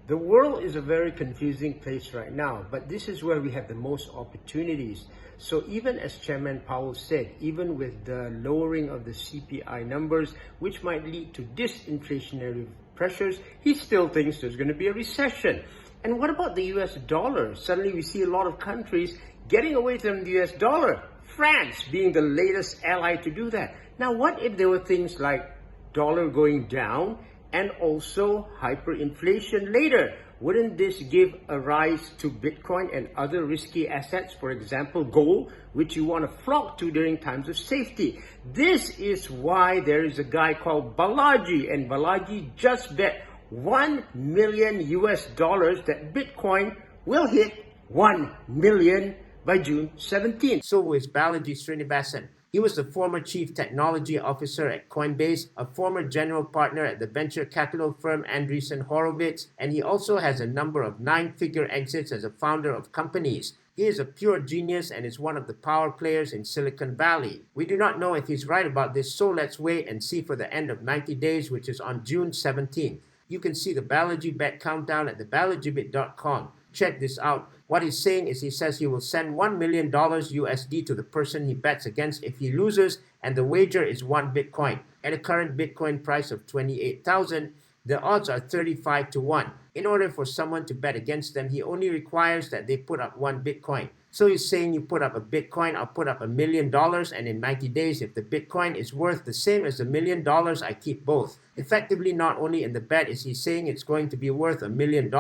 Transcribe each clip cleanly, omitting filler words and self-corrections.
The world is a very confusing place right now, but this is where we have the most opportunities. So even as Chairman Powell said, even with the lowering of the CPI numbers, which might lead to disinflationary pressures, he still thinks there's going to be a recession. And what about the US dollar? Suddenly we see a lot of countries getting away from the US dollar. France being the latest ally to do that. Now, what if there were things like dollar going down and also hyperinflation later? Wouldn't this give a rise to Bitcoin and other risky assets, for example, gold, which you want to flock to during times of safety? This is why there is a guy called Balaji, and Balaji just bet $1 million that Bitcoin will hit 1 million by June 17th. So was Balaji Srinivasan. He was the former chief technology officer at Coinbase, a former general partner at the venture capital firm Andreessen Horowitz, and he also has a number of 9-figure exits as a founder of companies. He is a pure genius and is one of the power players in Silicon Valley. We do not know if he's right about this, so let's wait and see for the end of 90 days, which is on June 17th. You can see the Balaji bet countdown at thebalajibet.com. Check this out. What he's saying is he says he will send $1 million USD to the person he bets against if he loses, and the wager is 1 Bitcoin. At a current Bitcoin price of 28,000, the odds are 35 to 1. In order for someone to bet against them, he only requires that they put up 1 Bitcoin. So he's saying you put up a Bitcoin, I'll put up $1 million, and in 90 days, if the Bitcoin is worth the same as $1 million, I keep both. Effectively, not only in the bet is he saying it's going to be worth $1 million,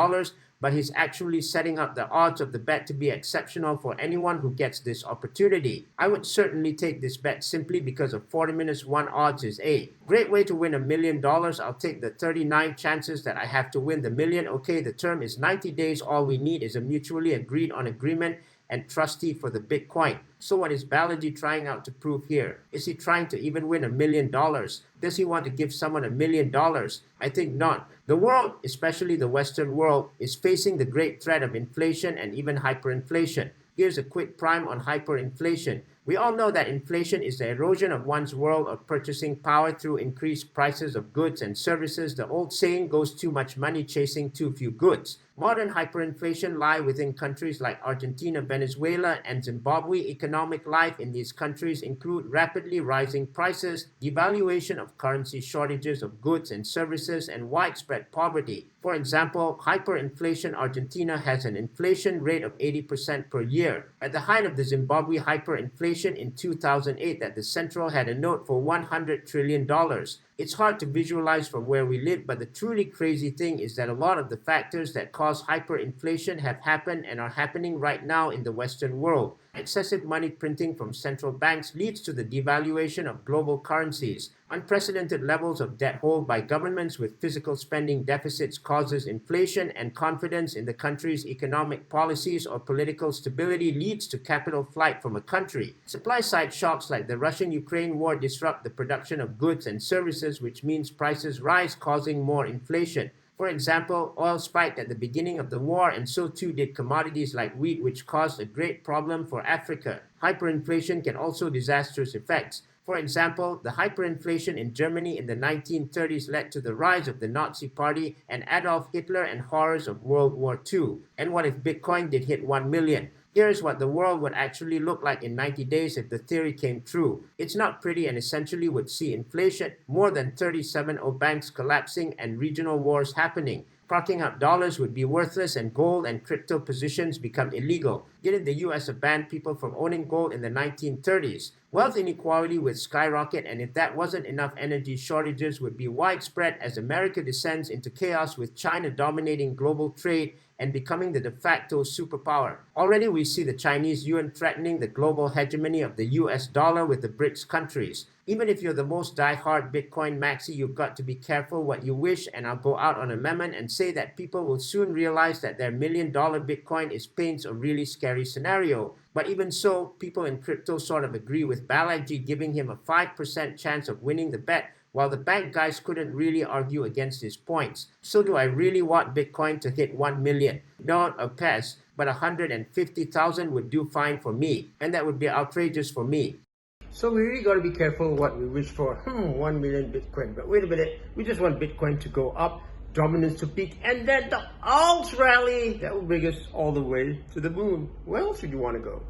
but he's actually setting up the odds of the bet to be exceptional for anyone who gets this opportunity. I would certainly take this bet simply because of 40 minutes 1 odds is A. Great way to win $1 million. I'll take the 39 chances that I have to win the million. Okay, the term is 90 days. All we need is a mutually agreed on agreement and trustee for the Bitcoin. So what is Balaji trying out to prove here? Is he trying to even win $1 million? Does he want to give someone $1 million? I think not. The world, especially the Western world, is facing the great threat of inflation and even hyperinflation. Here's a quick prime on hyperinflation. We all know that inflation is the erosion of one's world of purchasing power through increased prices of goods and services. The old saying goes, too much money chasing too few goods. Modern hyperinflation lie within countries like Argentina, Venezuela, and Zimbabwe. Economic life in these countries include rapidly rising prices, devaluation of currency, shortages of goods and services, and widespread poverty. For example, hyperinflation Argentina has an inflation rate of 80% per year. At the height of the Zimbabwe hyperinflation in 2008, that the central had a note for $100 trillion. It's hard to visualize from where we live, but the truly crazy thing is that a lot of the factors that cause hyperinflation have happened and are happening right now in the Western world. Excessive money printing from central banks leads to the devaluation of global currencies. Unprecedented levels of debt held by governments with fiscal spending deficits causes inflation, and confidence in the country's economic policies or political stability leads to capital flight from a country. Supply-side shocks like the Russian-Ukraine war disrupt the production of goods and services, which means prices rise, causing more inflation. For example, oil spiked at the beginning of the war, and so too did commodities like wheat, which caused a great problem for Africa. Hyperinflation can also disastrous effects. For example, the hyperinflation in Germany in the 1930s led to the rise of the Nazi Party and Adolf Hitler and horrors of World War II. And what if Bitcoin did hit 1 million? Here's what the world would actually look like in 90 days if the theory came true. It's not pretty and essentially would see inflation, more than 37 banks collapsing, and regional wars happening. Parking up dollars would be worthless, and gold and crypto positions become illegal. Didn't the US ban people from owning gold in the 1930s? Wealth inequality would skyrocket, and if that wasn't enough, energy shortages would be widespread as America descends into chaos, with China dominating global trade and becoming the de facto superpower. Already we see the Chinese yuan threatening the global hegemony of the US dollar with the BRICS countries. Even if you're the most die-hard Bitcoin maxi, you've got to be careful what you wish, and I'll go out on a lemon and say that people will soon realize that their $1 million Bitcoin paints a really scary scenario. But even so, people in crypto sort of agree with Balaji, giving him a 5% chance of winning the bet, while the bank guys couldn't really argue against his points. So do I really want Bitcoin to hit 1 million? Not a pass, but 150,000 would do fine for me, and that would be outrageous for me. So we really got to be careful what we wish for. 1 million Bitcoin. But wait a minute, we just want Bitcoin to go up dominance to peak, and then the alts rally that will bring us all the way to the moon. Where else would you want to go?